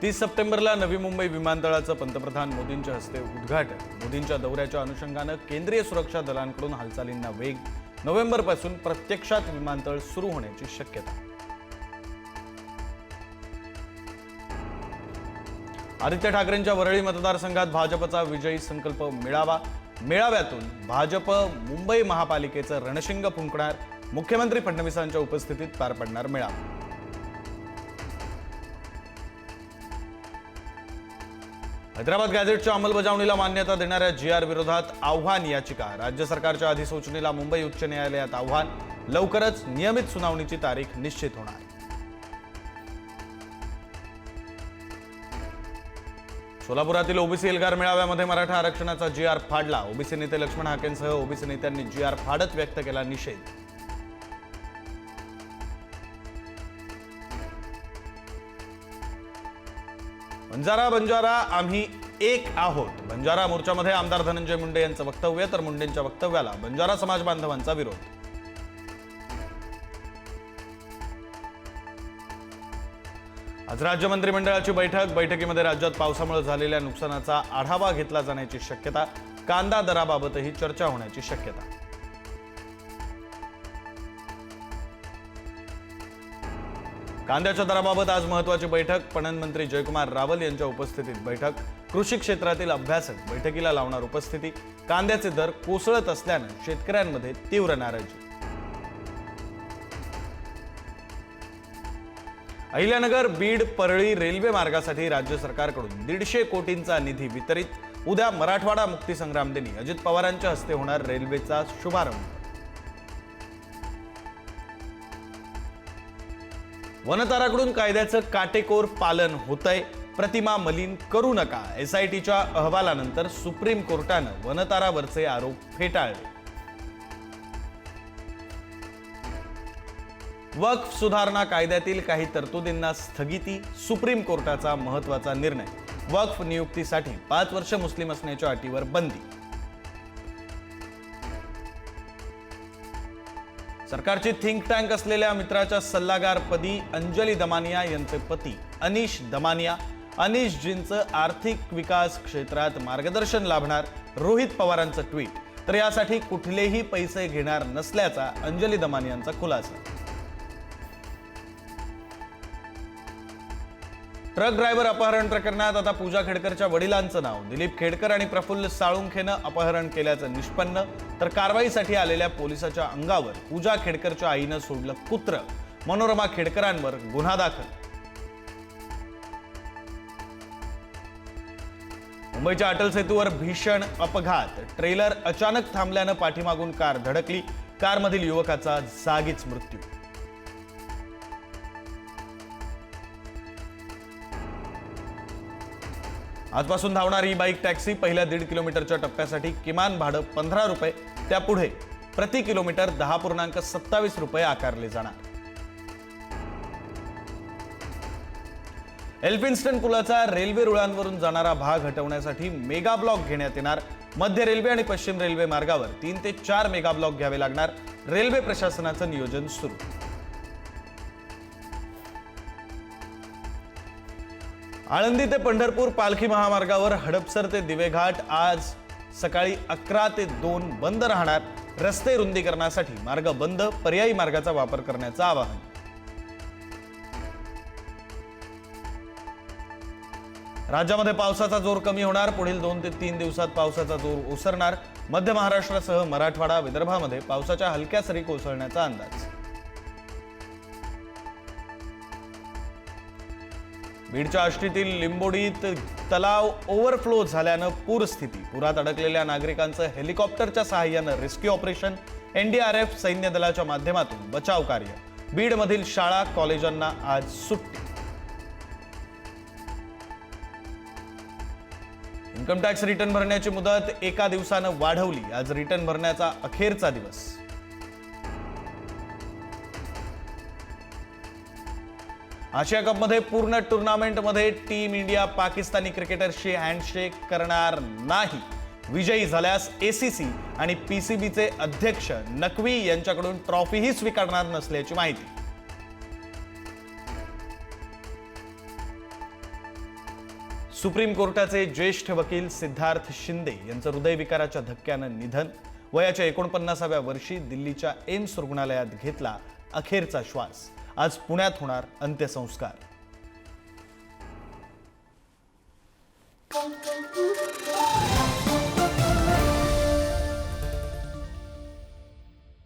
30 सप्टेंबरला नवी मुंबई विमानतळाचं पंतप्रधान मोदींच्या हस्ते उद्घाटन. मोदींच्या दौऱ्याच्या अनुषंगानं केंद्रीय सुरक्षा दलांकडून हालचालींना वेग. नोव्हेंबरपासून प्रत्यक्षात विमानतळ सुरू होण्याची शक्यता. आदित्य ठाकरेंच्या वरळी मतदारसंघात भाजपचा विजयी संकल्प मेळावा. मेळाव्यातून भाजप मुंबई महापालिकेचं रणशिंग फुंकणार. मुख्यमंत्री फडणवीसांच्या उपस्थितीत पार पडणार मेळावा. हैदराबाद गॅझेटच्या अंमलबजावणीला मान्यता देणाऱ्या GR विरोधात आव्हान याचिका. राज्य सरकारच्या अधिसूचनेला मुंबई उच्च न्यायालयात आव्हान. लवकरच नियमित सुनावणीची तारीख निश्चित होणार. सोलापुरातील ओबीसी एल्गार मेळाव्यामध्ये मराठा आरक्षणाचा GR फाडला. ओबीसी नेते लक्ष्मण हाकेंसह ओबीसी नेत्यांनी GR फाडत व्यक्त केला निषेध. बंजारा आम्ही एक आहोत. बंजारा मोर्चामध्ये आमदार धनंजय मुंडे यांचं वक्तव्य, तर मुंडेंच्या वक्तव्याला बंजारा समाज बांधवांचा विरोध. आज राज्य मंत्रिमंडळाची बैठक. बैठकीमध्ये राज्यात पावसामुळे झालेल्या नुकसानाचा आढावा घेतला जाण्याची शक्यता. कांदा दराबाबतही चर्चा होण्याची शक्यता. कांद्याच्या दराबाबत आज महत्त्वाची बैठक. पणन मंत्री जयकुमार रावल यांच्या उपस्थितीत बैठक. कृषी क्षेत्रातील अभ्यासक बैठकीला लावणार उपस्थिती. कांद्याचे दर कोसळत असल्यानं शेतकऱ्यांमध्ये तीव्र नाराजी. अहिल्यानगर बीड परळी रेल्वे मार्गासाठी राज्य सरकारकडून 150 कोटींचा निधी वितरित. उद्या मराठवाडा मुक्तीसंग्राम दिनी अजित पवारांच्या हस्ते होणार रेल्वेचा शुभारंभ. वनताराकडून कायद्याचं काटेकोर पालन होतंय. प्रतिमा मलिन करू नका. SITच्या अहवालानंतर सुप्रीम कोर्टानं वनतारावरचे आरोप फेटाळले. वक्फ सुधारणा कायद्यातील काही तरतुदींना स्थगिती. सुप्रीम कोर्टाचा महत्त्वाचा निर्णय. वक्फ नियुक्तीसाठी 5 वर्ष मुस्लिम असण्याच्या अटीवर बंदी. सरकारची थिंक टँक असलेल्या मित्राच्या सल्लागारपदी अंजली दमानिया यांचे पती अनीश दमानिया. अनीशजींचं आर्थिक विकास क्षेत्रात मार्गदर्शन लाभणार. रोहित पवारांचं ट्विट. तर यासाठी कुठलेही पैसे घेणार नसल्याचा अंजली दमानियांचा खुलासा. ट्रक ड्रायव्हर अपहरण प्रकरणात आता पूजा खेडकरच्या वडिलांचं नाव. दिलीप खेडकर आणि प्रफुल्ल साळुंखेनं अपहरण केल्याचं निष्पन्न. तर कारवाईसाठी आलेल्या पोलिसाच्या अंगावर पूजा खेडकरच्या आईनं सोडलं कुत्र. मनोरमा खेडकरांवर गुन्हा दाखल. मुंबईच्या अटल सेतूवर भीषण अपघात. ट्रेलर अचानक थांबल्यानं पाठीमागून कार धडकली. कारमधील युवकाचा जागीच मृत्यू. आजपासून धावणार ई-बाईक टॅक्सी. पहिल्या 1.5 किलोमीटरच्या टप्प्यासाठी किमान भाडं 15 रुपये. त्यापुढे प्रति किलोमीटर 10.27 रुपये आकारले जाणार. एल्फिन्स्टन पुलाचा रेल्वे रुळांवरून जाणारा भाग हटवण्यासाठी मेगा ब्लॉक घेण्यात येणार. मध्य रेल्वे आणि पश्चिम रेल्वे मार्गावर 3 ते 4 मेगा ब्लॉक घ्यावे लागणार. रेल्वे प्रशासनाचं नियोजन सुरू. आळंदी ते पंढरपूर पालखी महामार्गावर हडपसर ते दिवेघाट आज सकाळी 11 ते 2 बंद राहणार. रस्ते रुंदीकरणासाठी मार्ग बंद. पर्यायी मार्गाचा वापर करण्याचं आवाहन. राज्यामध्ये पावसाचा जोर कमी होणार. पुढील 2 ते 3 दिवसात पावसाचा जोर ओसरणार. मध्य महाराष्ट्रासह मराठवाडा विदर्भामध्ये पावसाच्या हलक्या सरी कोसळण्याचा अंदाज. बीडच्या आष्टीतील लिंबोडीत तलाव ओव्हरफ्लो झाल्यानं पूरस्थिती. पुरात अडकलेल्या नागरिकांचं हेलिकॉप्टरच्या सहाय्यानं रेस्क्यू ऑपरेशन. NDRF सैन्य दलाच्या माध्यमातून बचाव कार्य. बीडमधील शाळा कॉलेजांना आज सुट्टी. इन्कम टॅक्स रिटर्न भरण्याची मुदत 1 दिवसानं वाढवली. आज रिटर्न भरण्याचा अखेरचा दिवस. आशिया कपमध्ये पूर्ण टुर्नामेंटमध्ये टीम इंडिया पाकिस्तानी क्रिकेटर्सशी हँडशेक करणार नाही. विजयी झाल्यास ACC आणि PCBचे अध्यक्ष नक्वी यांच्याकडून ट्रॉफीही स्वीकारणार नसल्याची माहिती. सुप्रीम कोर्टाचे ज्येष्ठ वकील सिद्धार्थ शिंदे यांचं हृदयविकाराच्या धक्क्यानं निधन. वयाच्या 49व्या वर्षी दिल्लीच्या एम्स रुग्णालयात घेतला अखेरचा श्वास. आज पुण्यात होणार अंत्यसंस्कार.